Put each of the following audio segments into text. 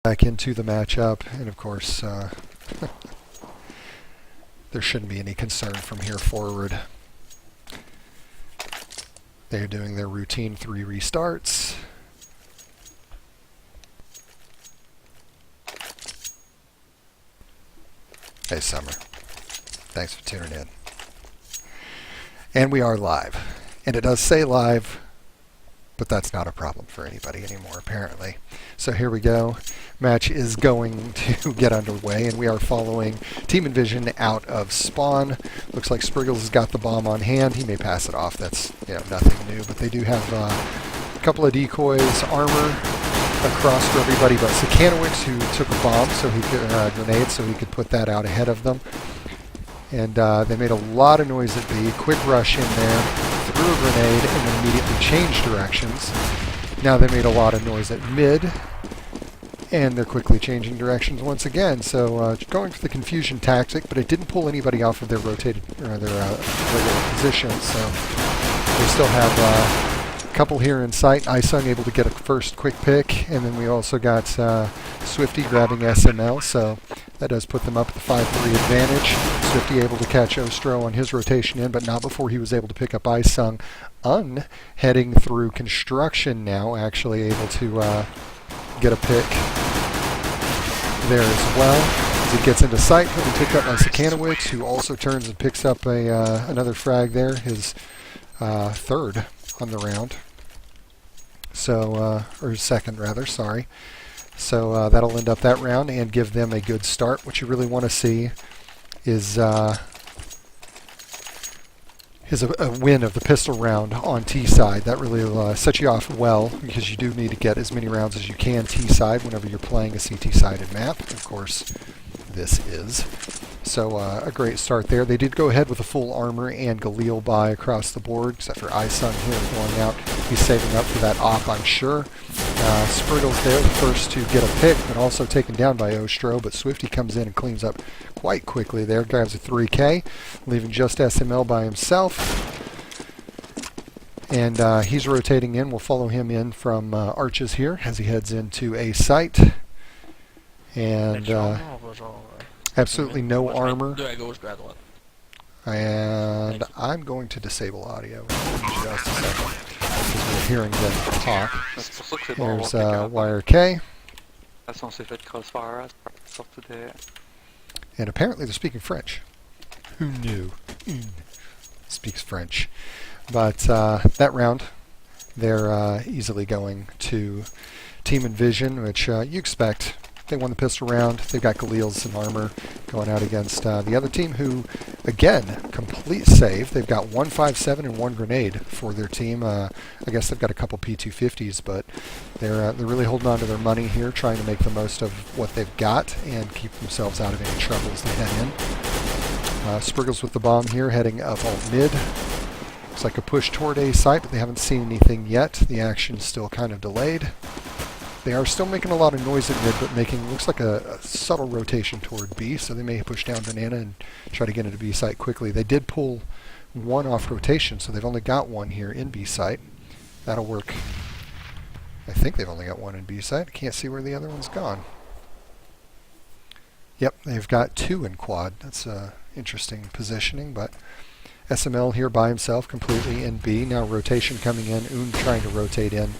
Back into the matchup, and of course there shouldn't be any concern from here forward. They're doing their routine 3 restarts. Hey Summer, thanks for tuning in. And we are live, and it does say live, but that's not a problem for anybody anymore apparently. So here we go. Match is going to get underway, and we are following Team-EnVsn out of spawn. Looks like Spriggles has got the bomb on hand. He may pass it off. That's nothing new, but they do have a couple of decoys, armor across for everybody but Sakanowicz, who took a bomb, so he could grenade, so he could put that out ahead of them. And they made a lot of noise at B. Quick rush in there, threw a grenade, and then immediately changed directions. Now they made a lot of noise at mid, and they're quickly changing directions once again. So going for the confusion tactic, but it didn't pull anybody off of their rotated or their regular positions. So they still have a couple here in sight. Isung able to get a first quick pick, and then we also got Swifty grabbing SML. So that does put them up at the 5-3 advantage. Swifty able to catch Ostro on his rotation in, but not before he was able to pick up Isung. Heading through construction now, actually able to get a pick there as well. As he gets into sight, he'll be picked up by Sakanowicz, who also turns and picks up another frag there, his third on the round. So, or his second rather, sorry. So that'll end up that round and give them a good start. What you really want to see is a win of the pistol round on T side. That really will set you off well, because you do need to get as many rounds as you can T side whenever you're playing a CT sided map. Of course, this is. So a great start there. They did go ahead with a full armor and Galil buy across the board, except for Isung here going out. He's saving up for that op, I'm sure. Spriggles there, the first to get a pick, but also taken down by Ostro, but Swifty comes in and cleans up quite quickly there, grabs a 3K, leaving just SML by himself. And he's rotating in. We'll follow him in from Arches here as he heads into a site. And absolutely no armor. And I'm going to disable audio in just a second, because we're hearing them talk. There's YRK. And apparently they're speaking French. Who knew? Speaks French. But that round, they're easily going to Team-EnVsn, which you expect. They won the pistol round. They've got Galil's and armor going out against the other team, who, again, complete save. They've got 157 and 1 grenade for their team. I guess they've got a couple P250s, but they're really holding on to their money here, trying to make the most of what they've got and keep themselves out of any trouble as they head in. Spriggles with the bomb here, heading up alt mid. Looks like a push toward A site, but they haven't seen anything yet. The action's still kind of delayed. They are still making a lot of noise at mid, but making, looks like a subtle rotation toward B, so they may push down Banana and try to get into B site quickly. They did pull one off rotation, so they've only got one here in B site. That'll work. I think they've only got one in B site. I can't see where the other one's gone. Yep, they've got 2 in quad. That's interesting positioning, but SML here by himself, completely in B. Now rotation coming in. Trying to rotate in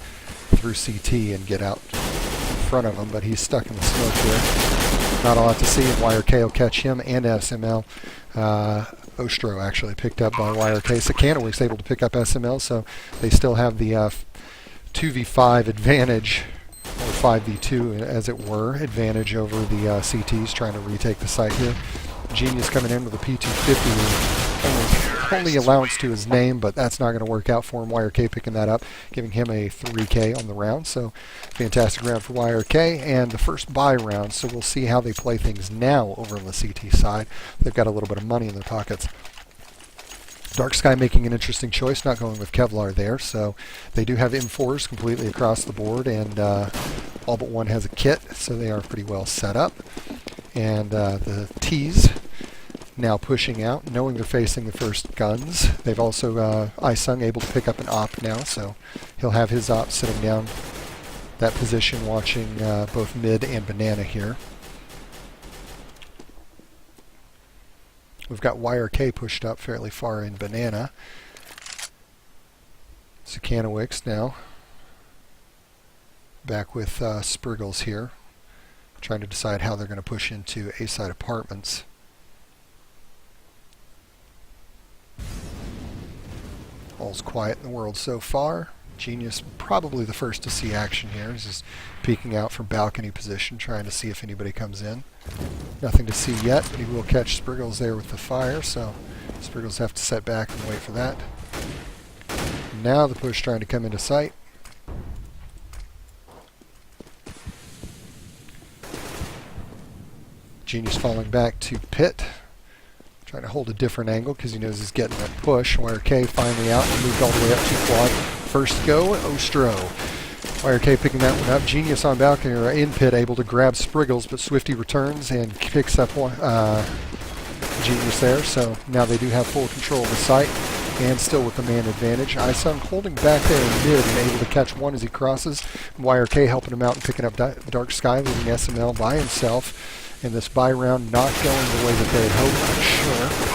through CT and get out in front of him, but he's stuck in the smoke here. Not a lot to see, and YRK will catch him and SML. Ostro actually picked up by YRK. Sakanowicz able to pick up SML, so they still have the 2v5 advantage, or 5v2 as it were, advantage over the CTs trying to retake the site here. Genius coming in with a P250, only allowance to his name, but that's not going to work out for him. YRK picking that up, giving him a 3K on the round. So fantastic round for YRK, and the first buy round. So we'll see how they play things now over on the CT side. They've got a little bit of money in their pockets. Dark Sky making an interesting choice, not going with Kevlar there. So they do have M4s completely across the board, and all but one has a kit, so they are pretty well set up. And the T's now pushing out, knowing they're facing the first guns. They've also, Isung able to pick up an op now, so he'll have his op sitting down that position, watching both mid and banana here. We've got YRK pushed up fairly far in banana. Sukanowicz now back with Spriggles here, trying to decide how they're going to push into A-side apartments. All's quiet in the world so far. Genius probably the first to see action here. He's just peeking out from balcony position, trying to see if anybody comes in. Nothing to see yet, but he will catch Spriggles there with the fire, so Spriggles have to set back and wait for that. Now the push trying to come into sight. Genius falling back to pit. Trying to hold a different angle because he knows he's getting that push. YRK finally out and moved all the way up to quad. First go, Ostro. YRK picking that one up. Genius on balcony or in pit, able to grab Spriggles, but Swifty returns and picks up Genius there. So now they do have full control of the site and still with the man advantage. Isung holding back there in mid and able to catch one as he crosses. YRK helping him out and picking up Dark Sky, leaving SML by himself. And this buy round not going the way that they had hoped, I'm sure.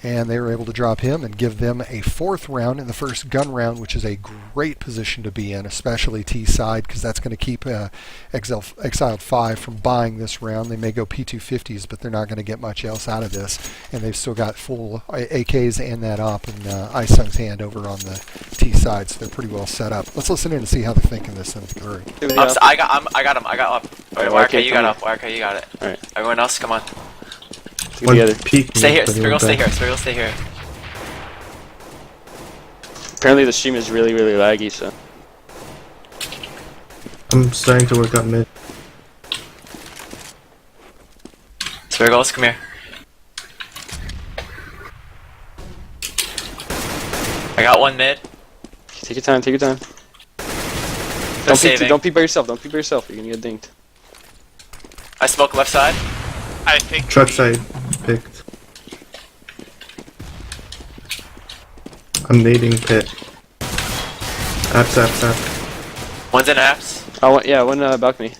And they were able to drop him and give them a 4th round in the first gun round, which is a great position to be in, especially T-side, because that's going to keep exiled5 from buying this round. They may go P250s, but they're not going to get much else out of this. And they've still got full AKs and that op in Isung's hand over on the T-side, so they're pretty well set up. Let's listen in and see how they're thinking this thing through. I got him. YRK, you got up. YRK, you got it. Alright. Everyone else, come on. Together. Stay here. Spriggles, stay here. Spriggles, stay here. Apparently the stream is really, really laggy, so. I'm starting to work on mid. Spriggles, come here. I got one mid. Take your time, take your time. Don't peek by yourself, don't peek by yourself, you're gonna get dinked. I smoke left side. I think Truck side picked. I'm nading pit. Apps. One's in apps. Oh, yeah, one balcony.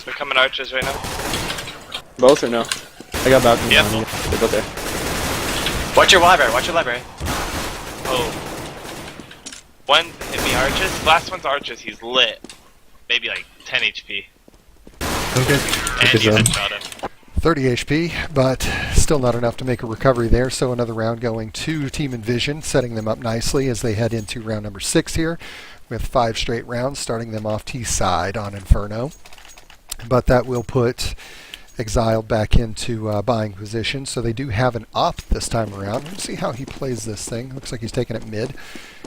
we're coming archers right now. Both or no? I got balcony. Yeah. They're both there. Watch your library, watch your library. Oh. One hit me arches. Last one's arches. He's lit. Maybe like 10 HP. Okay. And Good you job. headshot him. 30 HP, but still not enough to make a recovery there. So another round going to Team-EnVsn, setting them up nicely as they head into round number 6 here, with 5 straight rounds, starting them off T-side on Inferno. But that will put Exiled back into buying position. So they do have an op this time around. Let's see how he plays this thing. Looks like he's taking it mid.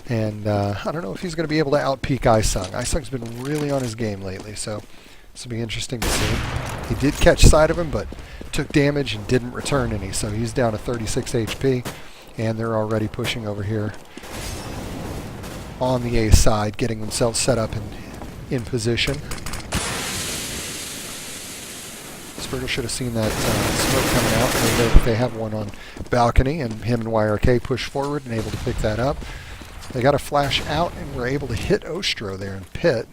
And I don't know if he's going to be able to out-peak Isung. Isung's been really on his game lately, so this will be interesting to see. He did catch sight of him, but took damage and didn't return any, so he's down to 36 HP. And they're already pushing over here on the A side, getting themselves set up in position. Spriggles should have seen that smoke coming out. They know that they have one on balcony, and him and YRK push forward and able to pick that up. They got a flash out and were able to hit Ostro there in pit,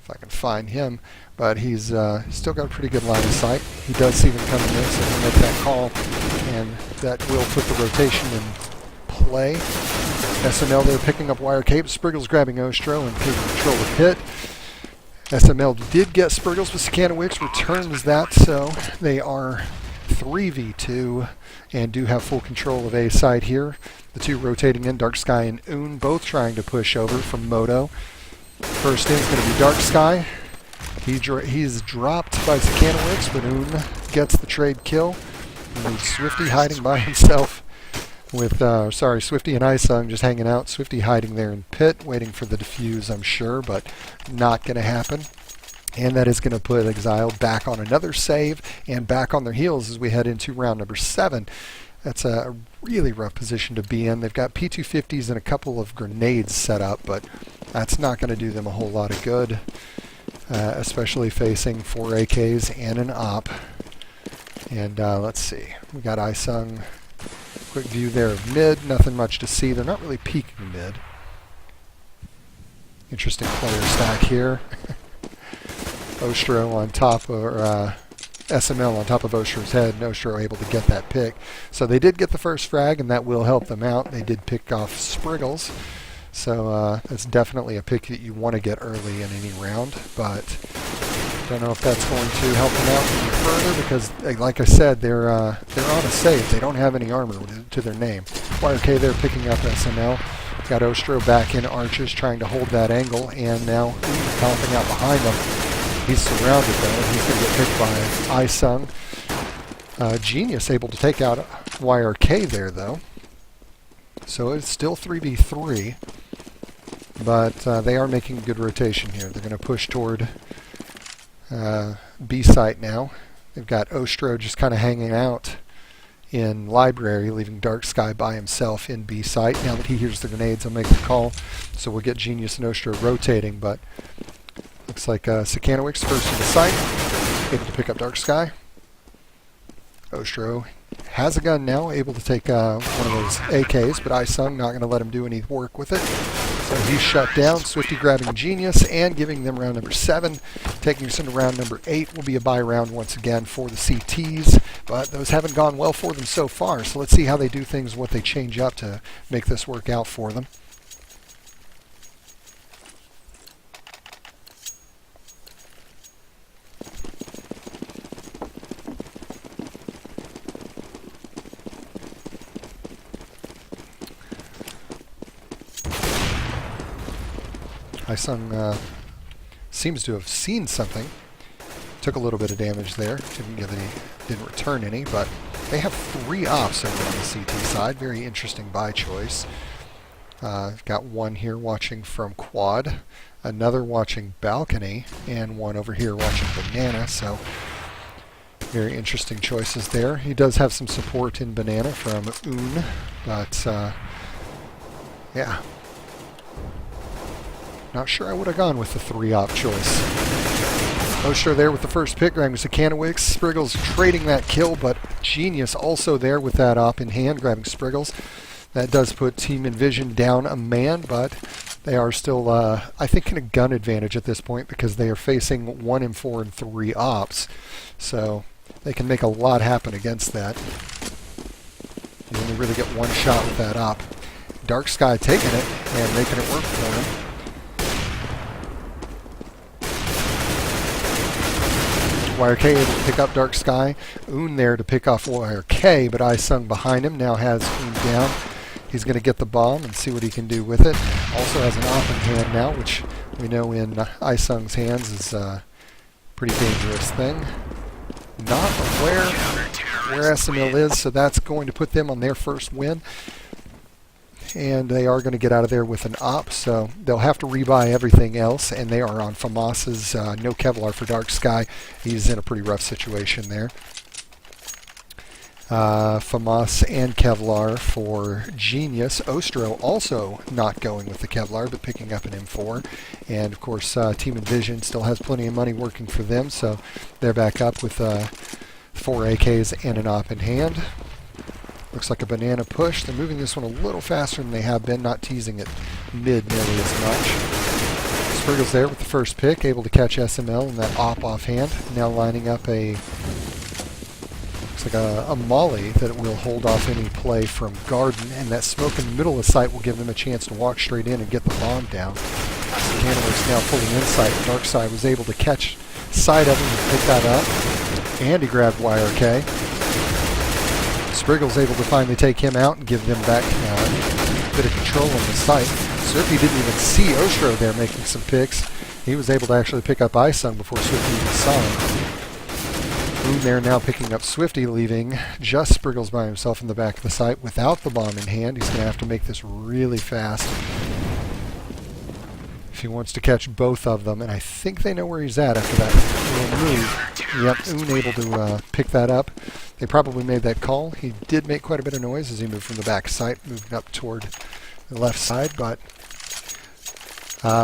if I can find him. But he's still got a pretty good line of sight. He does see them coming in, so he'll make that call, and that will put the rotation in play. SML there picking up YRK, but Spriggles grabbing Ostro and taking control of pit. SML did get Spriggles, but Sukanowicz returns that, so they are 3v2 and do have full control of A side here. The two rotating in, Dark Sky and Un, both trying to push over from Moto. First in is going to be Dark Sky. He's dropped by Sukanowicz, but Un gets the trade kill. And Swifty hiding by himself with, Swifty and Isung just hanging out. Swifty hiding there in pit, waiting for the defuse, I'm sure, but not going to happen. And that is going to put Exiled back on another save and back on their heels as we head into round number 7. That's a really rough position to be in. They've got P250s and a couple of grenades set up, but that's not going to do them a whole lot of good, especially facing 4 AKs and an op. And let's see. We got Isung Quick view there of mid. Nothing much to see. They're not really peeking mid. Interesting player stack here. Ostro on top, or SML on top of Ostro's head, and Ostro able to get that pick. So they did get the first frag, and that will help them out. They did pick off Spriggles. So that's definitely a pick that you want to get early in any round, but don't know if that's going to help them out any further because, like I said, they're on a save. They don't have any armor to their name. YRK there picking up SML. Got Ostro back in arches trying to hold that angle, and now popping out behind him. He's surrounded though. He's going to get picked by Isung. Genius able to take out YRK there though. So it's still 3v3. But they are making good rotation here. They're going to push toward B site now. They've got Ostro just kind of hanging out in library, leaving Dark Sky by himself in B site. Now that he hears the grenades, he'll make the call. So we'll get Genius and Ostro rotating, but looks like Sakanowicz first to the site, able to pick up Dark Sky. Ostro has a gun now, able to take one of those AKs, but Isung not going to let him do any work with it. So he's shut down. Swifty grabbing Genius and giving them round number 7. Taking us into round number 8 will be a bye round once again for the CTs, but those haven't gone well for them so far. So let's see how they do things, what they change up to make this work out for them. Isung seems to have seen something. Took a little bit of damage there. Didn't return any, but they have 3 ops over on the CT side. Very interesting buy choice. Got one here watching from quad, another watching balcony, and one over here watching banana. So very interesting choices there. He does have some support in banana from Un, but yeah. Not sure I would have gone with the 3-op choice. Ostro there with the first pick, grabbing Sakanowicz. Spriggles trading that kill, but Genius also there with that op in hand, grabbing Spriggles. That does put Team-EnVsn down a man, but they are still, I think, in a gun advantage at this point because they are facing 1 M4 and 3 ops. So they can make a lot happen against that. You only really get one shot with that op. Dark Sky taking it and making it work for him. YRK able to pick up Dark Sky. Un there to pick off YRK, but Isung behind him now has Un down. He's going to get the bomb and see what he can do with it. Also has an op in hand now, which we know in Isung's hands is a pretty dangerous thing. Not aware where SML is, so that's going to put them on their first win. And they are going to get out of there with an op, so they'll have to rebuy everything else, and they are on FAMAS's no Kevlar for Dark Sky. He's in a pretty rough situation there. FAMAS and Kevlar for Genius. Ostro also not going with the Kevlar, but picking up an M4. And of course, Team-EnVsn still has plenty of money working for them, so they're back up with 4 AKs and an op in hand. Looks like a banana push. They're moving this one a little faster than they have been, not teasing it mid nearly as much. Spriggles there with the first pick, able to catch SML in that op offhand. Now lining up a, looks like a molly that will hold off any play from Garden, and that smoke in the middle of the site will give them a chance to walk straight in and get the bomb down. Cantaloupe's now fully in sight. Dark Side was able to catch sight of him and pick that up. And he grabbed YRK. Spriggles able to finally take him out and give them back a bit of control on the site. Swifty didn't even see Ostro there making some picks. He was able to actually pick up Isung before Swifty even saw him. Un there now picking up Swifty, leaving just Spriggles by himself in the back of the site without the bomb in hand. He's going to have to make this really fast if he wants to catch both of them, and I think they know where he's at after that little move. Yep, Un able to pick that up. They probably made that call. He did make quite a bit of noise as he moved from the back site, moving up toward the left side, but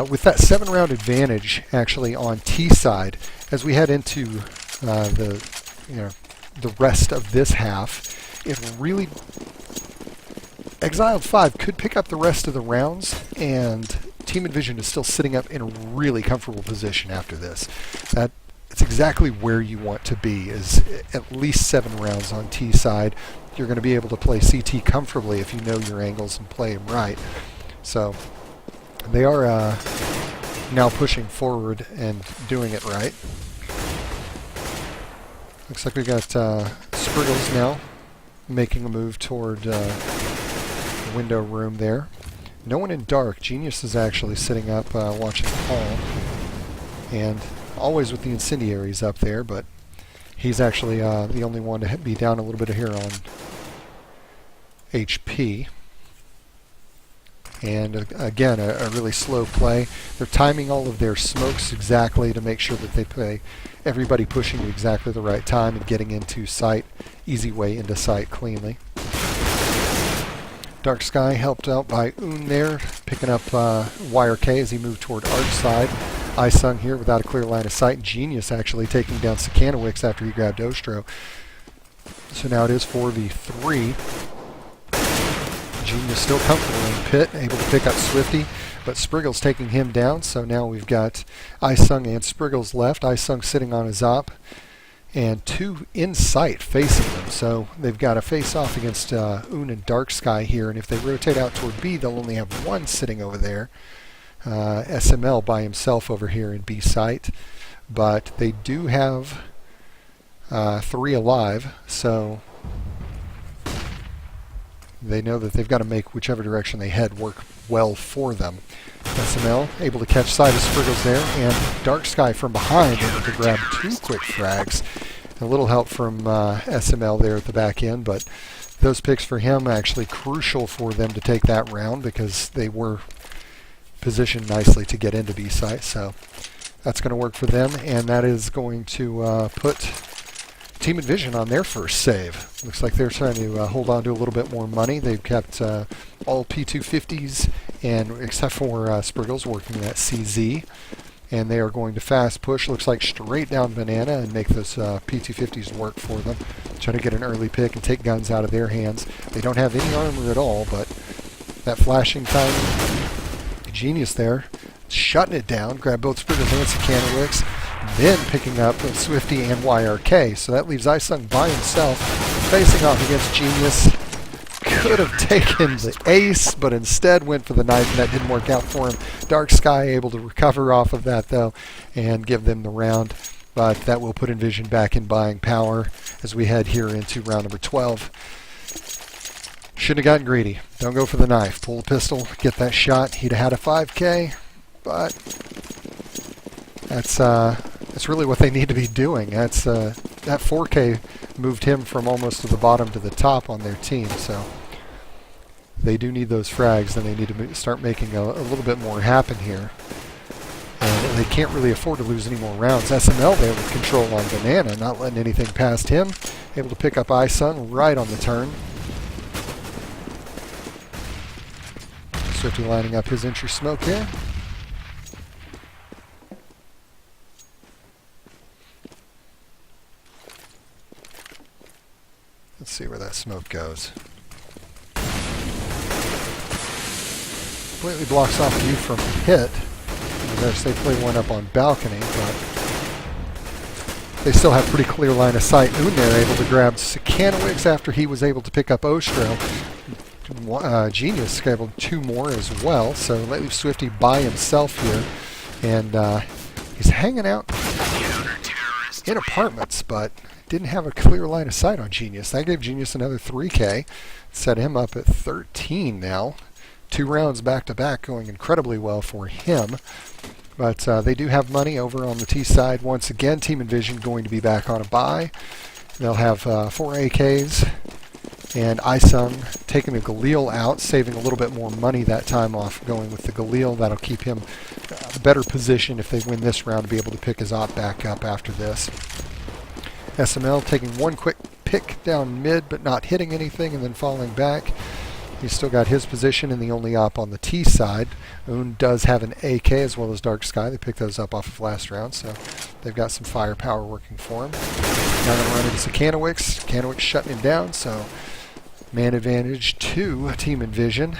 with that 7-round advantage actually on T side, as we head into the rest of this half, it really exiled5 could pick up the rest of the rounds, and Team-EnVsn is still sitting up in a really comfortable position after this. It's exactly where you want to be, is at least 7 rounds on T side. You're going to be able to play CT comfortably if you know your angles and play them right. So they are now pushing forward and doing it right. Looks like we got Spriggles now making a move toward the window room there. No one in dark. Genius is actually sitting up watching Paul. And always with the incendiaries up there, but he's actually the only one to be down a little bit here on HP. And again, a really slow play. They're timing all of their smokes exactly to make sure that they play everybody pushing at exactly the right time and getting into sight. Easy way into sight cleanly. Dark Sky helped out by Un there, picking up YRK as he moved toward Arch side. Isung here without a clear line of sight. Genius actually taking down Sakanowicz after he grabbed Ostro. So now it is 4v3. Genius still comfortable in pit, able to pick up Swifty, but Spriggles taking him down. So now we've got Isung and Spriggles left. Isung sitting on his op, and 2 in sight facing them. So they've got a face-off against Un and Dark Sky here, and if they rotate out toward B, they'll only have 1 sitting over there. SML by himself over here in B site, but they do have 3 alive, so they know that they've got to make whichever direction they head work well for them. SML able to catch sight of Spriggles there, and Dark Sky from behind able to grab 2 quick frags. A little help from SML there at the back end, but those picks for him actually crucial for them to take that round because they were positioned nicely to get into B site, so that's going to work for them, and that is going to put Team-EnVsn on their first save. Looks like they're trying to hold on to a little bit more money. They've kept all P250s, and except for Spriggles working that CZ, and they are going to fast push. Looks like straight down Banana and make those P250s work for them. Try to get an early pick and take guns out of their hands. They don't have any armor at all, but that flashing time. Genius there, shutting it down, grab both Spriggles and Sakanowicz, then picking up Swifty and YRK. So that leaves Isung by himself, facing off against Genius. Could have taken the ace, but instead went for the knife, and that didn't work out for him. Dark Sky able to recover off of that, though, and give them the round. But that will put EnVsn back in buying power as we head here into round number 12. Shouldn't have gotten greedy. Don't go for the knife. Pull the pistol, get that shot. He'd have had a 5K, but that's really what they need to be doing. That 4K moved him from almost to the bottom to the top on their team, so they do need those frags, and they need to start making a little bit more happen here. And they can't really afford to lose any more rounds. SML there with control on Banana, not letting anything past him. Able to pick up Isung right on the turn. Swifty lining up his entry smoke here. Let's see where that smoke goes. Completely blocks off view from pit. Notice they play one up on balcony, but they still have pretty clear line of sight. Un there able to grab Sakanowicz after he was able to pick up Ostro. Genius able 2 more as well, so let leave Swifty by himself here, and he's hanging out in apartments, but didn't have a clear line of sight on Genius. That gave Genius another 3K, set him up at 13 now. 2 rounds back to back, going incredibly well for him. But they do have money over on the T side. Once again, Team-EnVsn going to be back on a buy. They'll have 4 AKs. And Isung taking the Galil out, saving a little bit more money that time off going with the Galil. That'll keep him a better position if they win this round to be able to pick his op back up after this. SML taking 1 quick pick down mid, but not hitting anything and then falling back. He's still got his position and the only op on the T side. Un does have an AK as well as Dark Sky. They picked those up off of last round, so they've got some firepower working for him. Now they're running to Sakanowicz. Sakanowicz shutting him down, so Man advantage to Team-EnVsn.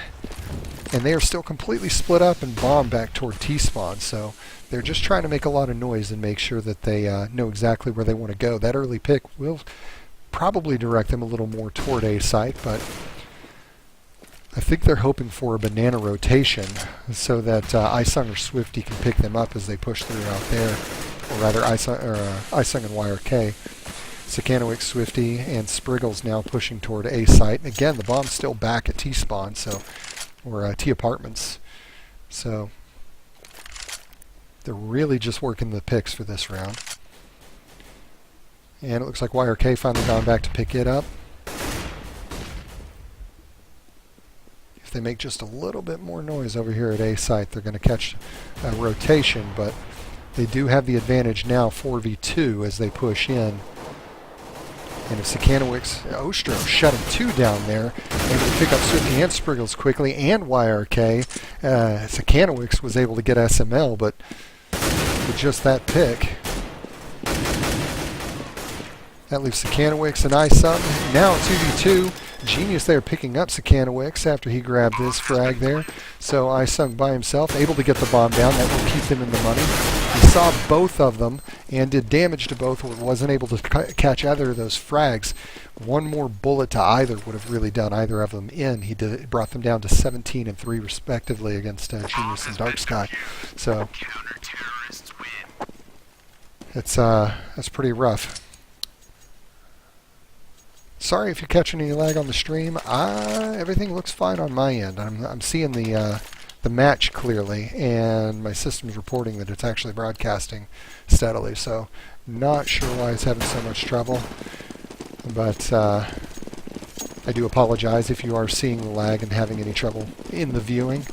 And they are still completely split up and bombed back toward T-spawn. So they're just trying to make a lot of noise and make sure that they know exactly where they want to go. That early pick will probably direct them a little more toward A site, but I think they're hoping for a banana rotation so that iSung or Swifty can pick them up as they push through out there. Or rather, iSung and YRK. Sakanowicz, Swifty, and Spriggles now pushing toward A site. And again, the bomb's still back at T-spawn, so, or T apartments. So they're really just working the picks for this round. And it looks like YRK finally gone back to pick it up. If they make just a little bit more noise over here at A site, they're going to catch a rotation, but they do have the advantage now 4v2 as they push in. And if Sakanowicz, Ostro shutting 2 down there, able to pick up Swifty and Spriggles quickly, and YRK. Sakanowicz was able to get SML, but with just that pick, that leaves Sakanowicz and iSung. Now 2v2. Genius there picking up Sakanowicz after he grabbed this frag there. So iSung by himself, able to get the bomb down. That will keep them in the money. He saw both of them and did damage to both, or wasn't able to catch either of those frags. One more bullet to either would have really done either of them in. He brought them down to 17 and 3 respectively against Genius and Dark Sky. So that's pretty rough. Sorry if you're catching any lag on the stream. Everything looks fine on my end. I'm seeing the match clearly, and my system's reporting that it's actually broadcasting steadily. So, not sure why it's having so much trouble. But I do apologize if you are seeing the lag and having any trouble in the viewing.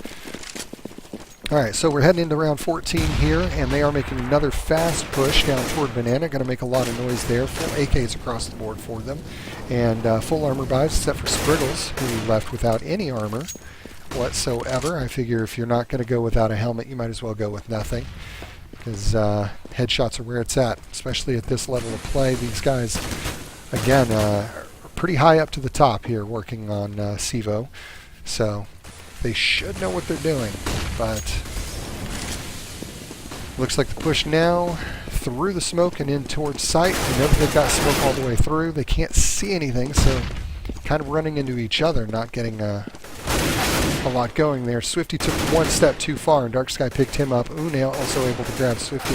Alright, so we're heading into round 14 here, and they are making another fast push down toward Banana. Going to make a lot of noise there. Full AKs across the board for them. And full armor buys, except for Spriggles, who left without any armor whatsoever. I figure if you're not going to go without a helmet, you might as well go with nothing. Because headshots are where it's at, especially at this level of play. These guys, again, are pretty high up to the top here working on CEVO. So they should know what they're doing. But looks like the push now through the smoke and in towards sight. They know that they've got smoke all the way through. They can't see anything, so kind of running into each other, not getting a lot going there. Swifty took one step too far, and Dark Sky picked him up. Une also able to grab Swifty.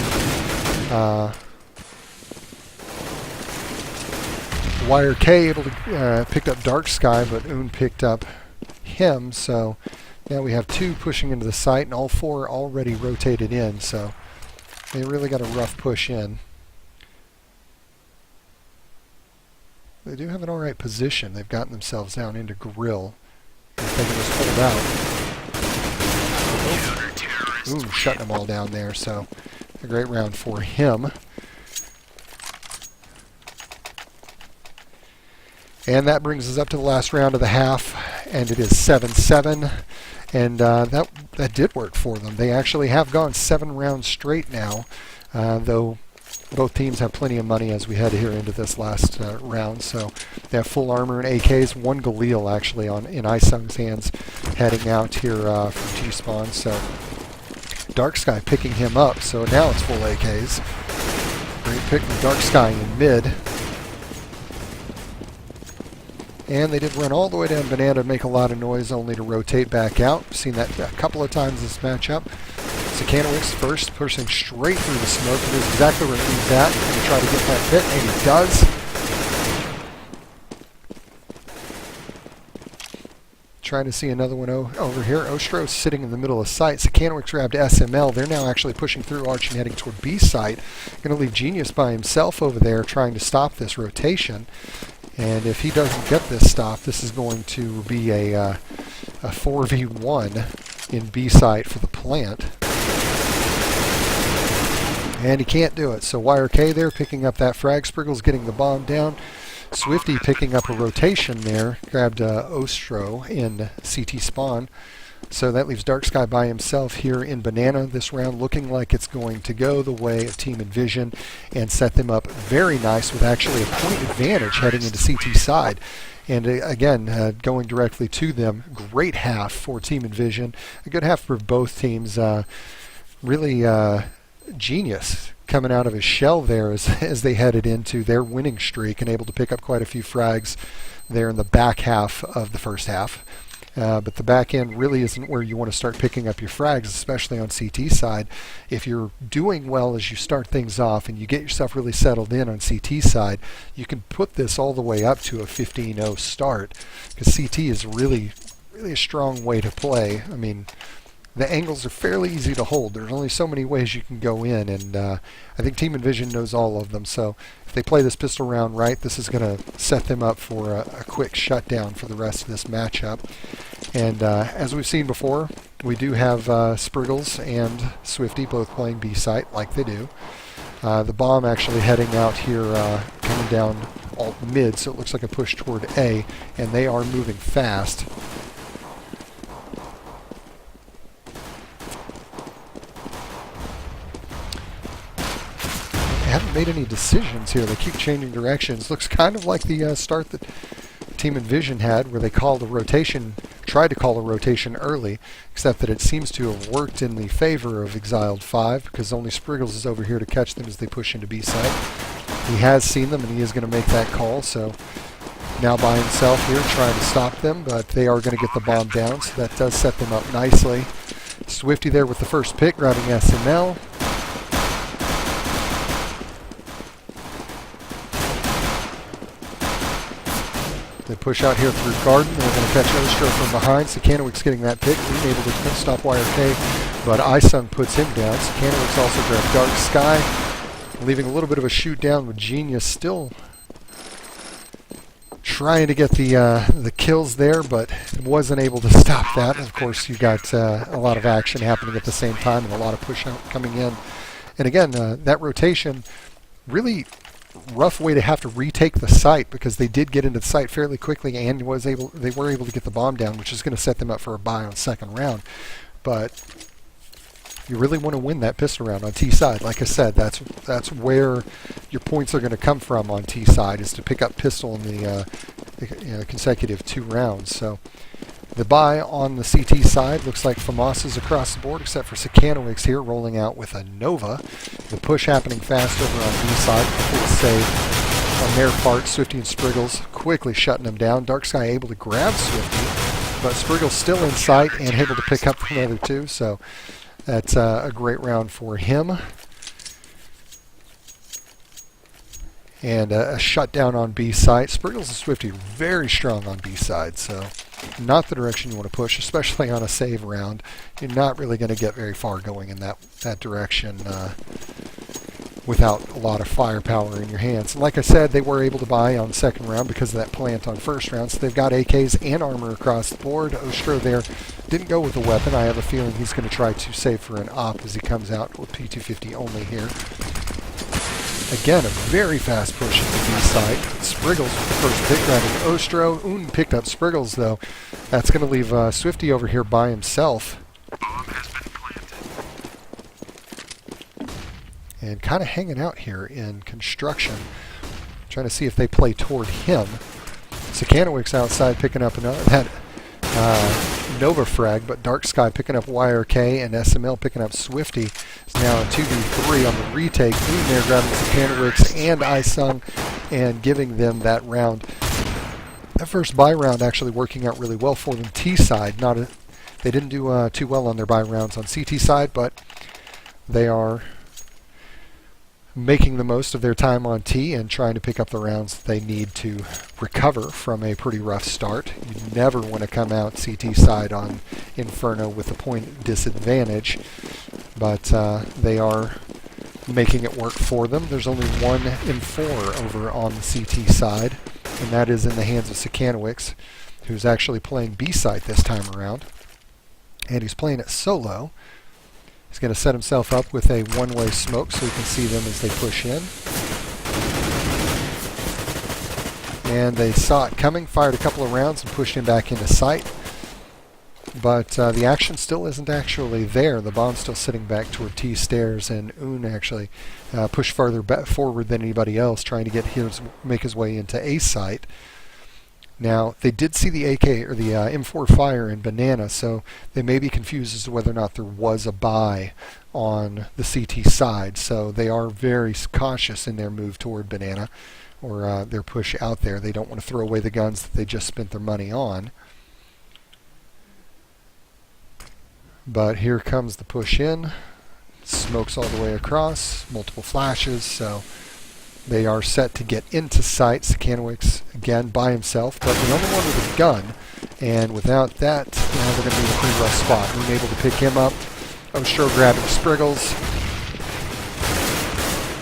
YRK able to pick up Dark Sky, but Une picked up him, so now we have 2 pushing into the site, and all 4 already rotated in, so they really got a rough push in. They do have an alright position. They've gotten themselves down into grill. If they can just hold out. Ooh, shutting them all down there, so a great round for him. And that brings us up to the last round of the half, and it is 7-7. And that did work for them. They actually have gone 7 rounds straight now, though both teams have plenty of money as we head here into this last round. So they have full armor and AKs. 1 Galil actually in iSung's hands heading out here from T-spawn. So Dark Sky picking him up. So now it's full AKs. Great pick from Dark Sky in mid. And they did run all the way down Banana to make a lot of noise, only to rotate back out. We've seen that a couple of times this matchup. Sakanowicz first, pushing straight through the smoke. He knows exactly where he's at. Going to try to get that hit, and he does. Trying to see another one over here. Ostro sitting in the middle of sight. Sakanowicz grabbed SML. They're now actually pushing through Arch and heading toward B site. Going to leave Genius by himself over there trying to stop this rotation. And if he doesn't get this stop, this is going to be a 4v1 in B site for the plant. And he can't do it. So YRK there picking up that frag. Spriggles getting the bomb down. Swifty picking up a rotation there. Grabbed Ostro in CT spawn. So that leaves Dark Sky by himself here in Banana this round, looking like it's going to go the way of Team-EnVsn and set them up very nice with actually a point advantage heading into CT side. And again, going directly to them. Great half for Team-EnVsn. A good half for both teams. Really genius coming out of his shell there as they headed into their winning streak and able to pick up quite a few frags there in the back half of the first half. But the back end really isn't where you want to start picking up your frags, especially on CT side. If you're doing well as you start things off and you get yourself really settled in on CT side, you can put this all the way up to a 15-0 start, because CT is really a strong way to play. I mean, the angles are fairly easy to hold. There's only so many ways you can go in, and I think Team-EnVsn knows all of them. So if they play this pistol round right, this is going to set them up for a quick shutdown for the rest of this matchup. And as we've seen before, we do have Spriggles and Swifty both playing B site like they do. The bomb actually heading out here, coming down alt mid, so it looks like a push toward A, and they are moving fast. Haven't made any decisions here. They keep changing directions. Looks kind of like the start that Team-EnVsn had, where they called a rotation, tried to call a rotation early, except that it seems to have worked in the favor of exiled5, because only Spriggles is over here to catch them as they push into B site. He has seen them, and he is going to make that call, so now by himself here trying to stop them, but they are going to get the bomb down, so that does set them up nicely. Swifty there with the first pick, grabbing SML. They push out here through Garden. They're going to catch Ostro from behind. Sakanowicz getting that pick, being able to stop YRK, but Isung puts him down. Sakanowicz also grabbed Dark Sky, leaving a little bit of a shoot down with Genius still trying to get the kills there, but wasn't able to stop that. And of course, you got a lot of action happening at the same time and a lot of push out coming in. And again, that rotation really rough way to have to retake the site, because they did get into the site fairly quickly and they were able to get the bomb down, which is going to set them up for a bye on second round. But you really want to win that pistol round on T side. Like I said, that's where your points are going to come from on T side, is to pick up pistol in the consecutive 2 rounds. So the bye on the CT side looks like FAMAS is across the board, except for Sakanowicz here rolling out with a Nova. The push happening fast over on B side. Quick save on their part. Swifty and Spriggles quickly shutting them down. Dark Sky able to grab Swifty, but Spriggles still in sight and able to pick up the other 2. So that's a great round for him. And a shutdown on B side. Spriggles and Swifty very strong on B side, so not the direction you want to push, especially on a save round. You're not really going to get very far going in that direction without a lot of firepower in your hands. Like I said, they were able to buy on second round because of that plant on first round, so they've got AKs and armor across the board. Ostro there didn't go with a weapon. I have a feeling he's going to try to save for an op as he comes out with P250 only here. Again, a very fast push at the B side. Spriggles with the first pick, grabbing Ostro. Un picked up Spriggles, though. That's going to leave Swifty over here by himself. And kind of hanging out here in construction. Trying to see if they play toward him. Sakanowicz outside picking up that Nova frag, but Dark Sky picking up YRK and SML picking up Swifty. It's now a 2v3 on the retake. Un there grabbing Sakanowicz and Isung and giving them that round. That first buy round actually working out really well for them. T side, they didn't do too well on their buy rounds on CT side, but they are making the most of their time on T and trying to pick up the rounds they need to recover from a pretty rough start. You never want to come out CT side on Inferno with a point disadvantage, but they are making it work for them. There's only 1 in 4 over on the CT side, and that is in the hands of Sakanowicz, who's actually playing B side this time around, and he's playing it solo. He's going to set himself up with a one-way smoke so he can see them as they push in. And they saw it coming, fired a couple of rounds, and pushed him back into sight. But the action still isn't actually there. The bomb's still sitting back toward T stairs, and Un actually pushed farther forward than anybody else, trying to make his way into A site. Now, they did see the AK or the M4 fire in Banana, so they may be confused as to whether or not there was a buy on the CT side. So they are very cautious in their move toward Banana, or their push out there. They don't want to throw away the guns that they just spent their money on. But here comes the push in. Smokes all the way across, multiple flashes, so they are set to get into sight. Sakanowicz again by himself, but the only one with a gun, and without that, they're going to be in a pretty rough spot. Being able to pick him up. Ostro grabbing Spriggles.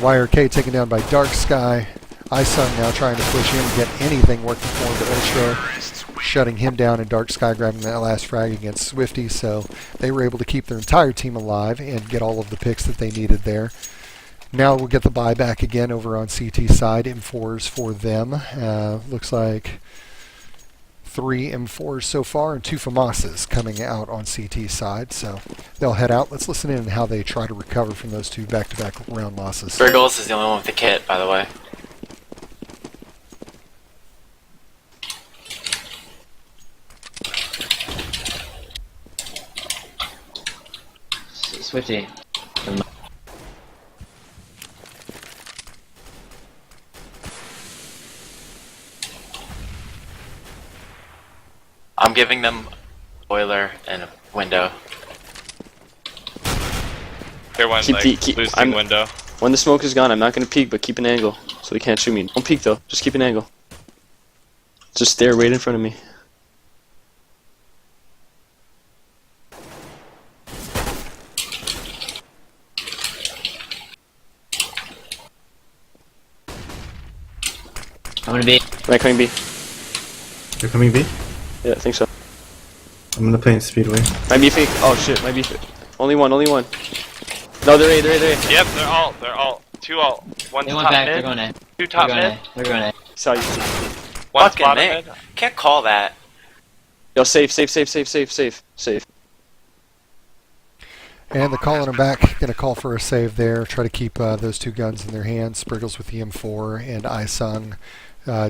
YRK taken down by Dark Sky. Isung now trying to push in and get anything working for him, but Ostro shutting him down, and Dark Sky grabbing that last frag against Swifty, so they were able to keep their entire team alive and get all of the picks that they needed there. Now we'll get the buyback again over on CT side. M4s for them. Looks like 3 M4s so far and 2 FAMASs coming out on CT side. So they'll head out. Let's listen in on how they try to recover from those 2 back-to-back round losses. Spriggles is the only one with the kit, by the way. Swifty. I'm giving them a boiler and a window. Clear one, Keep like, the- keep- boosting I'm- window. When the smoke is gone, I'm not going to peek, but keep an angle so they can't shoot me. Don't peek though. Just keep an angle. Just stare right in front of me. I'm gonna be. Am I coming B? You're coming B? Yeah, I think so. I'm gonna play in Speedway. My B fake. Oh shit, my B fake. Only one. No, they're A, they're A. Yep, they're alt. 2 alt. One's They went top back. They're mid. going A. 2 top They're going mid. A. They're going A. Saw you. One's Fucking bottom man. mid. Can't call that. Yo, safe. And they're calling him back. Going to call for a save there. Try to keep those 2 guns in their hands. Spriggles with the M4, and Isung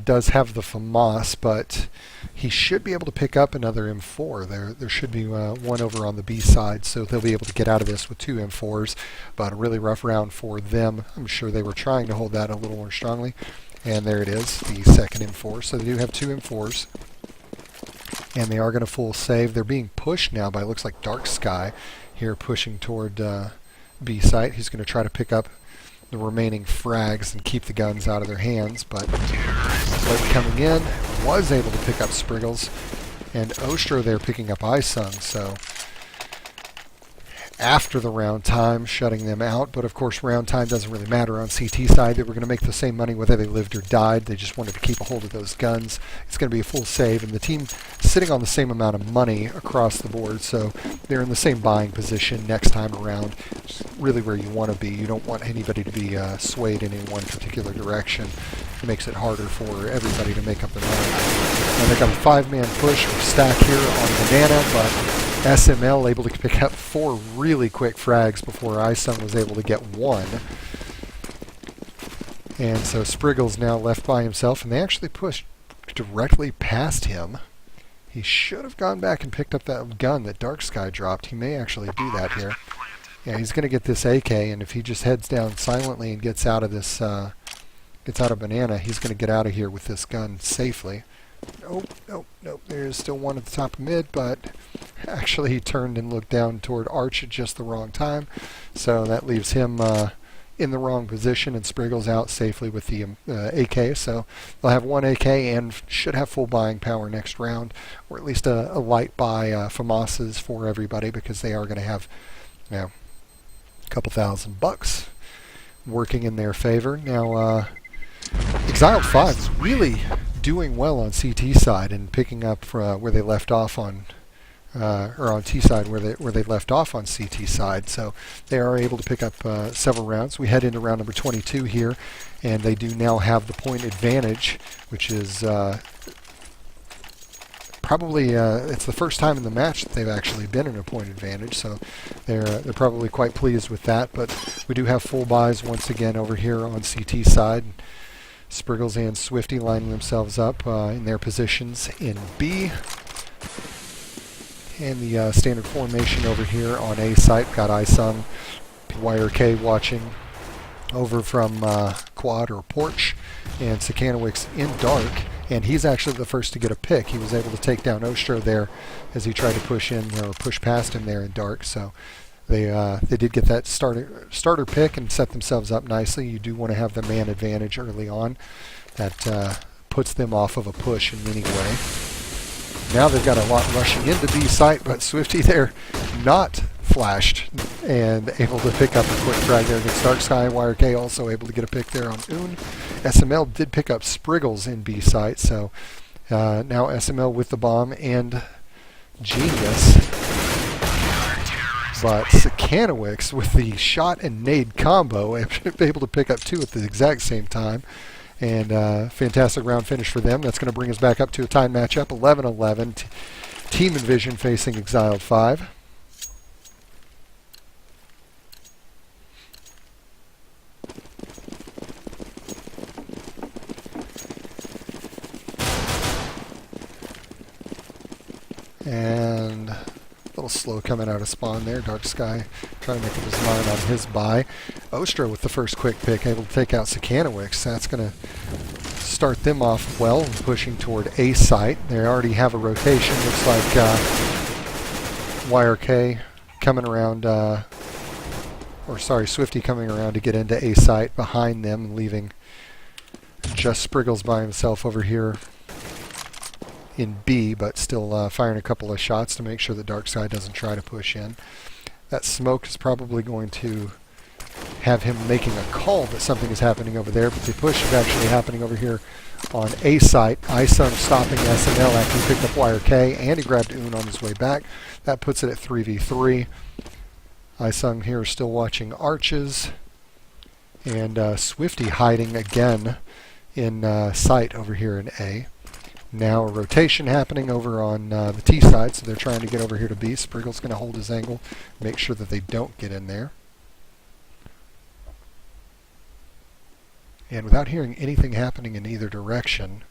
does have the FAMAS, but he should be able to pick up another M4. There should be one over on the B side, so they'll be able to get out of this with 2 M4s. But a really rough round for them. I'm sure they were trying to hold that a little more strongly. And there it is, the second M4. So they do have 2 M4s. And they are going to full save. They're being pushed now by, looks like Dark Sky here, pushing toward B site. He's going to try to pick up the remaining frags and keep the guns out of their hands, but Blake coming in was able to pick up Spriggles, and Ostro there picking up Isung, so after the round time, shutting them out. But of course, round time doesn't really matter on CT side. They were going to make the same money whether they lived or died. They just wanted to keep a hold of those guns. It's going to be a full save, and the team sitting on the same amount of money across the board, so they're in the same buying position next time around. It's really where you want to be. You don't want anybody to be swayed in one particular direction. It makes it harder for everybody to make up their mind. Now they've got a 5-man push or stack here on Banana, but SML able to pick up 4 really quick frags before Isung was able to get 1. And so Spriggles now left by himself, and they actually pushed directly past him. He should have gone back and picked up that gun that Dark Sky dropped. He may actually do that here. Yeah, he's going to get this AK, and if he just heads down silently and gets out of this, gets out of Banana, he's going to get out of here with this gun safely. Nope. There's still one at the top of mid, but actually he turned and looked down toward Arch at just the wrong time. So that leaves him in the wrong position, and Spriggles out safely with the AK. So they'll have 1 AK and should have full buying power next round, or at least a light buy FAMASs for everybody, because they are going to have, a couple $1,000 working in their favor. Now, exiled5 is really doing well on CT side and picking up where they left off on, or on T side where they left off on CT side. So they are able to pick up several rounds. We head into round number 22 here, and they do now have the point advantage, which is probably it's the first time in the match that they've actually been in a point advantage, so they're probably quite pleased with that. But we do have full buys once again over here on CT side. Spriggles and Swifty lining themselves up in their positions in B. And the standard formation over here on A site. Got Isung, YRK watching over from quad or porch, and Sakanowicz in dark. And he's actually the first to get a pick. He was able to take down Ostro there as he tried to push in or push past him there in dark. So they did get that starter pick and set themselves up nicely. You do want to have the man advantage early on. That puts them off of a push in any way. Now they've got a lot rushing into B site, but Swifty there not flashed and able to pick up a quick frag there against Dark Sky. YRK also able to get a pick there on Un. SML did pick up Spriggles in B site, so now SML with the bomb and Genius. But Sakanowicz with the shot and nade combo able to pick up two at the exact same time. And fantastic round finish for them. That's going to bring us back up to a time matchup, 11-11. Team-EnVsn facing exiled5. And a little slow coming out of spawn there. Dark Sky trying to make up his mind on his buy. Ostro with the first quick pick, able to take out Sakanowicz. That's going to start them off well, pushing toward A site. They already have a rotation. Looks like YRK coming around, Swifty coming around to get into A site behind them and leaving just Spriggles by himself over here in B, but still firing a couple of shots to make sure that Dark Sky doesn't try to push in. That smoke is probably going to have him making a call that something is happening over there, but the push is actually happening over here on A site. Isung stopping SML after he picked up YRK, and he grabbed Un on his way back. That puts it at 3v3. Isung here still watching arches, and Swifty hiding again in site over here in A. Now a rotation happening over on the T side, so they're trying to get over here to B. Spriggle's going to hold his angle, make sure that they don't get in there. And without hearing anything happening in either direction,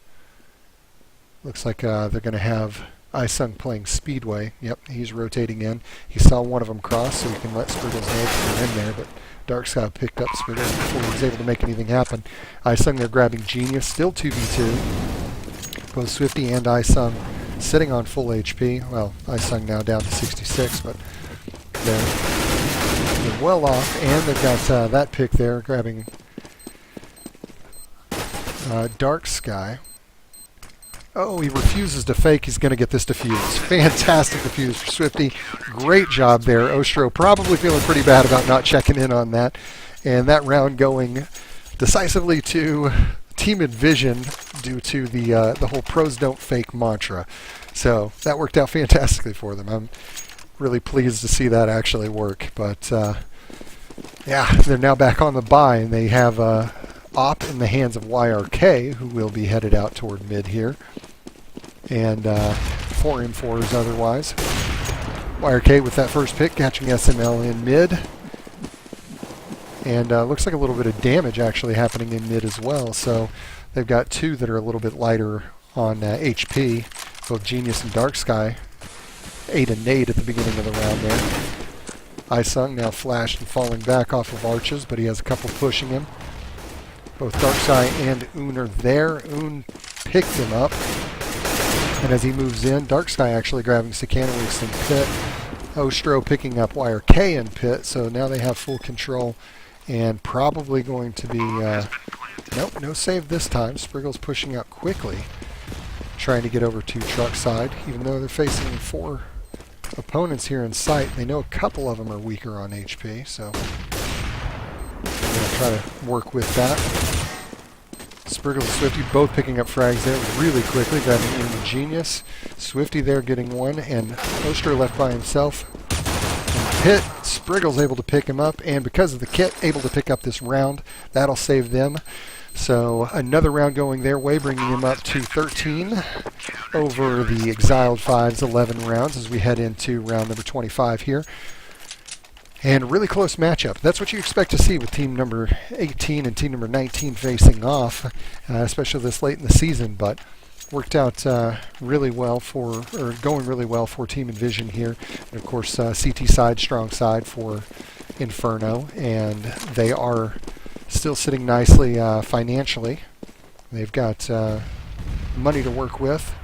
looks like they're going to have Isung playing Speedway. Yep, he's rotating in. He saw one of them cross, so he can let Spriggles know that they're in there, but Dark Sky picked up Spriggles before he was able to make anything happen. Isung there grabbing Genius, still 2v2. Both Swifty and Isung sitting on full HP. Well, Isung now down to 66, but they're well off, and they've got that pick there grabbing Dark Sky. Oh, he refuses to fake. He's going to get this defused. Fantastic defuse for Swifty. Great job there. Ostro probably feeling pretty bad about not checking in on that. And that round going decisively to Team-EnVsn due to the whole pros don't fake mantra. So that worked out fantastically for them. I'm really pleased to see that actually work. But yeah, they're now back on the bye, and they have Op in the hands of YRK, who will be headed out toward mid here. And 4M4s otherwise. YRK with that first pick, catching SML in mid. And looks like a little bit of damage actually happening in mid as well. So they've got two that are a little bit lighter on HP. Both Genius and Dark Sky. 8 and nade at the beginning of the round there. Isung now flashed and falling back off of arches, but he has a couple pushing him. Both Dark Sky and Un are there. Un picked him up. And as he moves in, Dark Sky actually grabbing Sakanowicz in pit. Ostro picking up YRK in pit, so now they have full control. And probably going to be... nope, no save this time. Spriggle's pushing out quickly, trying to get over to truck side. Even though they're facing 4 opponents here in sight, they know a couple of them are weaker on HP, so they're going to try to work with that. Spriggles and Swifty both picking up frags there really quickly, grabbing in the Genius. Swifty there getting one, and Ostro left by himself. And pit Spriggle's able to pick him up, and because of the kit, able to pick up this round. That'll save them. So another round going their way, bringing him up to 13 over the exiled5's 11 rounds as we head into round number 25 here. And a really close matchup. That's what you expect to see with team number 18 and team number 19 facing off, especially this late in the season. But worked out really well for, or going really well for Team-EnVsn here. And of course, CT side, strong side for Inferno, and they are still sitting nicely financially. They've got money to work with.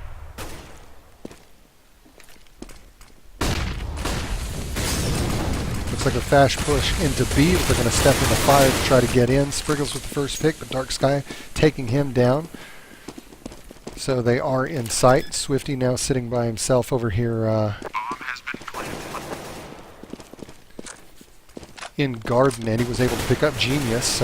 Looks like a fast push into B, but they're going to step into fire to try to get in. Spriggles with the first pick, but Dark Sky taking him down. So they are in sight. Swifty now sitting by himself over here in Garden, and he was able to pick up Genius.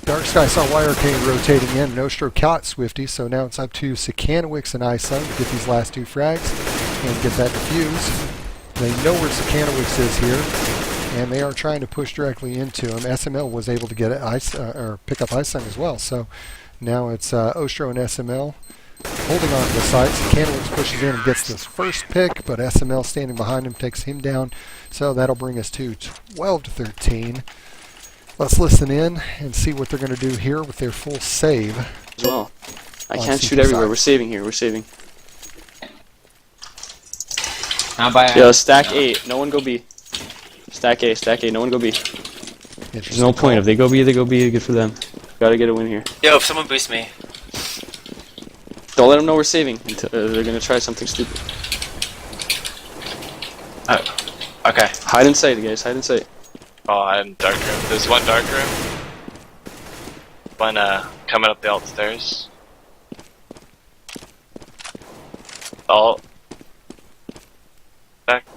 Dark Sky saw YRK rotating in. Nostro caught Swifty, so now it's up to Sakanowicz and Isung to get these last two frags and get that defuse. They know where Sakanowicz is here, and they are trying to push directly into him. SML was able to get or pick up Isung as well, so now it's Ostro and SML holding on to the site. Sakanowicz pushes in and gets this first pick, but SML standing behind him takes him down. So that'll bring us to 12 to 13. Let's listen in and see what they're going to do here with their full save. As well. I On can't CT shoot everywhere. side. We're saving here. We're saving. Now by Yo, stack A. No one go B. Stack A. Stack A. No one go B. There's no point. If they go B, they go B. Good for them. Gotta get a win here. Yo, if someone boost me. Don't let them know we're saving. Until, they're gonna try something stupid. Oh, okay. Hide in sight, guys. Hide in sight. Oh, I'm dark room. There's one dark room. One coming up the alt stairs. Alt. Back.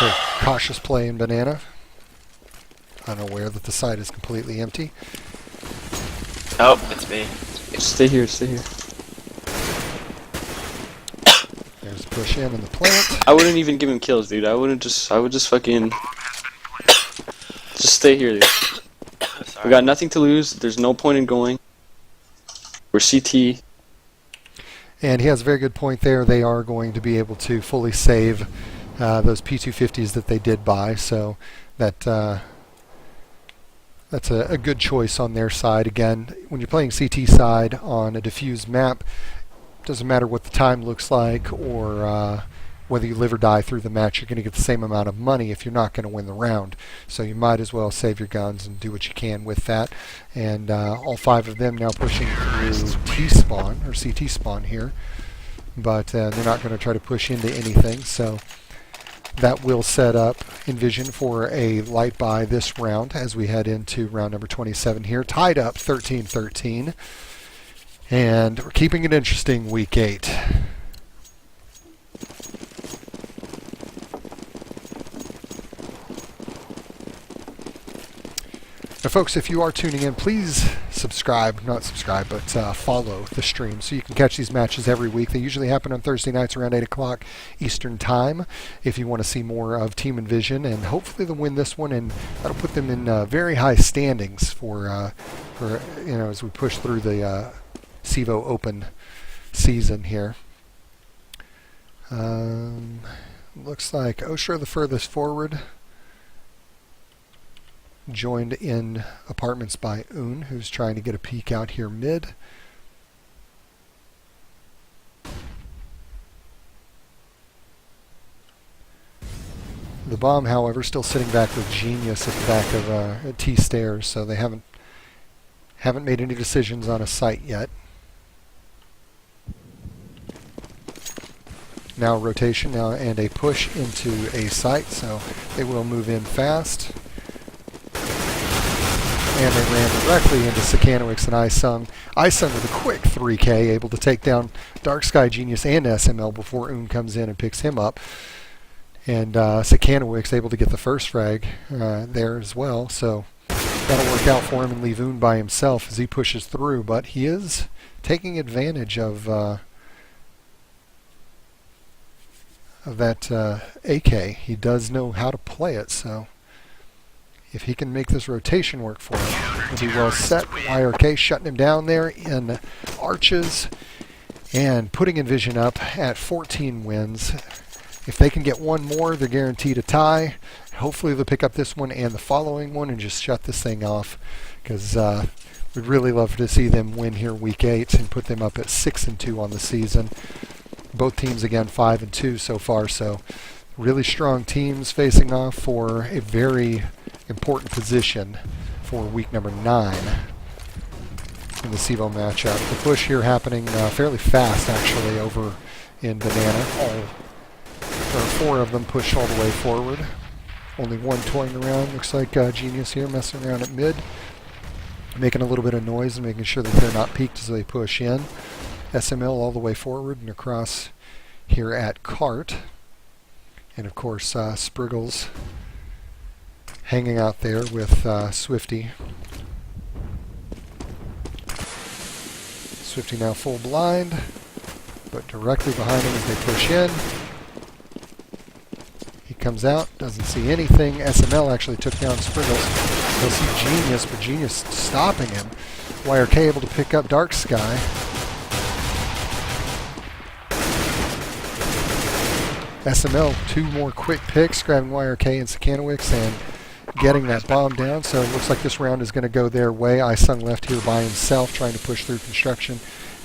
Okay, cautious play in Banana. Unaware that the site is completely empty. Oh, it's me. Stay here. Stay here. There's a push in the plant. I wouldn't even give him kills, dude. I would just fucking just stay here, dude. Sorry. We got nothing to lose. There's no point in going. We're CT. And he has a very good point there. They are going to be able to fully save those P250s that they did buy, so that that's a good choice on their side. Again, when you're playing CT side on a diffused map, doesn't matter what the time looks like or whether you live or die through the match, you're going to get the same amount of money if you're not going to win the round. So you might as well save your guns and do what you can with that. And all five of them now pushing through T-spawn, or CT spawn here. But they're not going to try to push into anything, so that will set up EnVsn for a light buy this round as we head into round number 27 here. Tied up 13-13. And we're keeping it interesting week 8. Now, folks, if you are tuning in, please subscribe, not subscribe, but follow the stream so you can catch these matches every week. They usually happen on Thursday nights around 8 o'clock Eastern Time if you want to see more of Team-EnVsn, and hopefully they'll win this one, and that'll put them in very high standings for as we push through the CEVO Open season here. Looks like Ostro the furthest forward, joined in apartments by Un, who's trying to get a peek out here mid. The bomb, however, still sitting back with Genius at the back of T stairs, so they haven't made any decisions on a site yet. Now rotation now and a push into a site, so they will move in fast. And they ran directly into Sakanowicz and Isung. Isung with a quick 3K, able to take down Dark Sky, Genius, and SML before Un comes in and picks him up. And Sakanowicz able to get the first frag there as well. So that'll work out for him and leave Un by himself as he pushes through, but he is taking advantage of that AK. He does know how to play it, so if he can make this rotation work for him, he'll be well set. YRK shutting him down there in arches and putting EnVsn up at 14 wins. If they can get one more, they're guaranteed a tie. Hopefully they'll pick up this one and the following one and just shut this thing off, because we'd really love to see them win here week 8 and put them up at 6-2 on the season. Both teams again 5-2 so far, so really strong teams facing off for a very important position for week number 9 in the CEVO matchup. The push here happening fairly fast actually over in Banana. Four of them pushed all the way forward. Only one toying around. Looks like Genius here messing around at mid, making a little bit of noise and making sure that they're not peaked as they push in. SML all the way forward and across here at Cart. And of course Spriggles hanging out there with Swifty. Swifty now full blind, but directly behind him as they push in. He comes out, doesn't see anything. SML actually took down Spriggles. He'll see Genius, but Genius stopping him. YRK able to pick up Dark Sky. SML, 2 more quick picks, grabbing YRK and Sakanowicz and getting that bomb down. So it looks like this round is going to go their way. Isung left here by himself, trying to push through construction,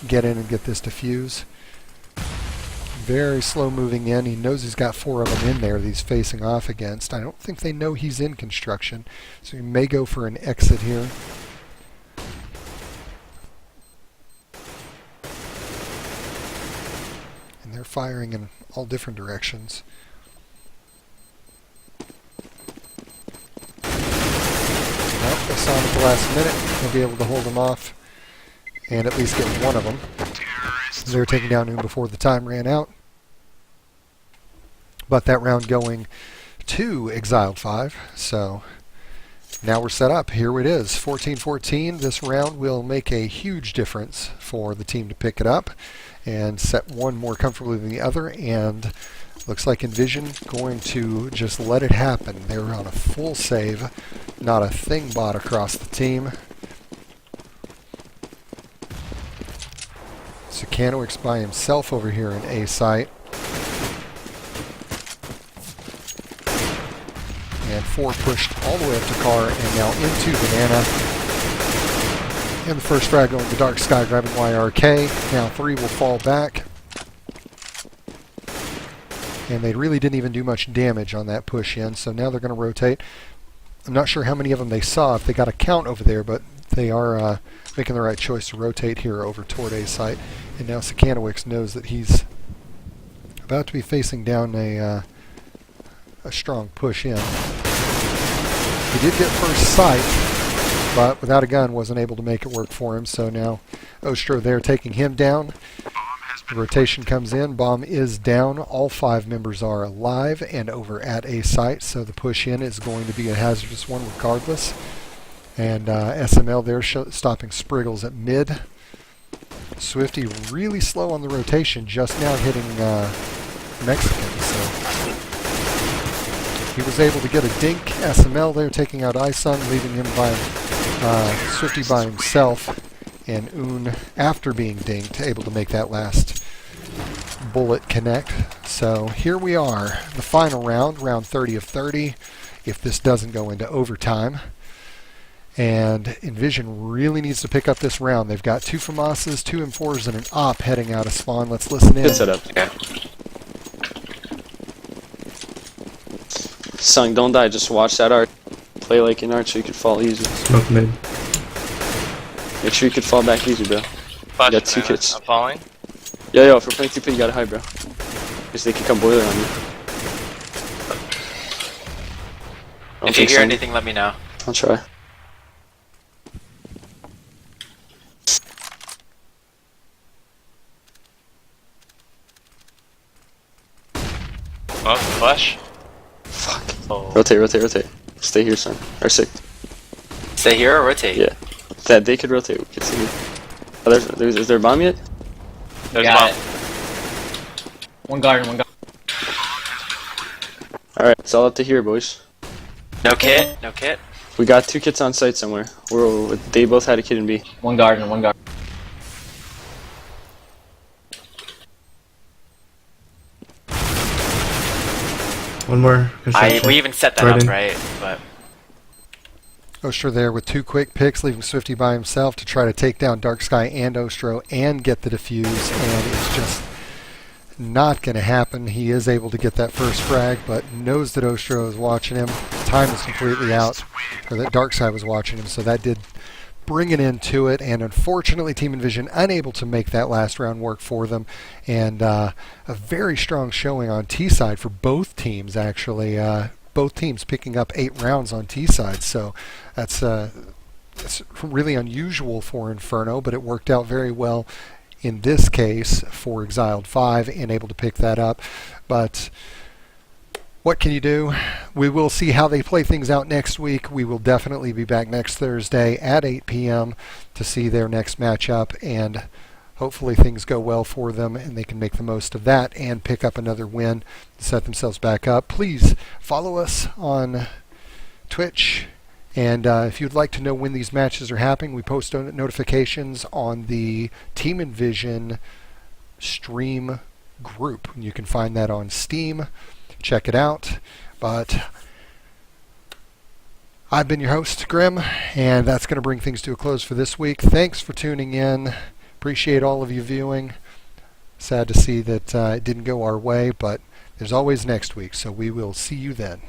get in and get this defuse. Very slow moving in. He knows he's got 4 of them in there that he's facing off against. I don't think they know he's in construction, so he may go for an exit here. And they're firing in all different directions. Well, they saw him at the last minute. They'll be able to hold him off and at least get one of them. They were taking down him before the time ran out. But that round going to exiled5. So now we're set up. Here it is, 14-14. This round will make a huge difference for the team to pick it up and set one more comfortably than the other. And looks like EnVsn going to just let it happen. They're on a full save. Not a thing bought across the team. Sakanowicz by himself over here in A site. And 4 pushed all the way up to Car and now into Banana. And the first frag going to Dark Sky, grabbing YRK. Now 3 will fall back. And they really didn't even do much damage on that push in, so now they're going to rotate. I'm not sure how many of them they saw, if they got a count over there, but they are making the right choice to rotate here over toward A site. And now Sakanowicz knows that he's about to be facing down a strong push in. He did get first sight, but without a gun wasn't able to make it work for him. So now Ostro there taking him down. The rotation comes in. Bomb is down. All 5 members are alive and over at A site, so the push in is going to be a hazardous one regardless. And SML there stopping Spriggles at mid. Swifty really slow on the rotation, just now hitting Mexican. So he was able to get a dink. SML there taking out Isung, leaving him by Swifty by himself. And Un, after being dinked, able to make that last bullet connect. So here we are, the final round, round 30 of 30, if this doesn't go into overtime. And EnVsn really needs to pick up this round. They've got 2 FAMASas, 2 M4s, and an op heading out of spawn. Let's listen in. Good setup. Yeah. Sung, don't die, just watch that arch. Play like an arch so you can fall easy. Smoke mid. Make sure you can fall back easy, bro. Flash You got 2 banana. kits. I'm falling. Yo, if we're playing 2P, you gotta hide, bro. Because they can come boiler on you. If you hear anything, let me know. I'll try. Oh, flash. Fuck. Oh. Rotate. Stay here, son. Or sick. Stay here or rotate? Yeah. That they could rotate. We could see. Oh, is there a bomb yet? There's a Got bomb. it. One garden, one garden. Alright, it's all up to here, boys. No kit. No kit. We got 2 kits on site somewhere. They both had a kit in B. One garden, one garden. One more construction. We even set that Garden. up right, but Ostro there with 2 quick picks, leaving Swifty by himself to try to take down Dark Sky and Ostro and get the defuse, and it's just not going to happen. He is able to get that first frag, but knows that Ostro is watching him. Time is completely out, or that Dark Sky was watching him, so that did bring it into it, and unfortunately Team-EnVsn unable to make that last round work for them, and a very strong showing on T side for both teams, actually. Both teams picking up 8 rounds on T side, so that's really unusual for Inferno, but it worked out very well in this case for exiled5 and able to pick that up. But what can you do? We will see how they play things out next week. We will definitely be back next Thursday at 8 p.m. to see their next matchup, and hopefully things go well for them and they can make the most of that and pick up another win to set themselves back up. Please follow us on Twitch, and if you'd like to know when these matches are happening, we post notifications on the Team-EnVsn stream group. You can find that on Steam. Check it out. But I've been your host, Grim, and that's going to bring things to a close for this week. Thanks for tuning in. Appreciate all of you viewing. Sad to see that it didn't go our way, but there's always next week, so we will see you then.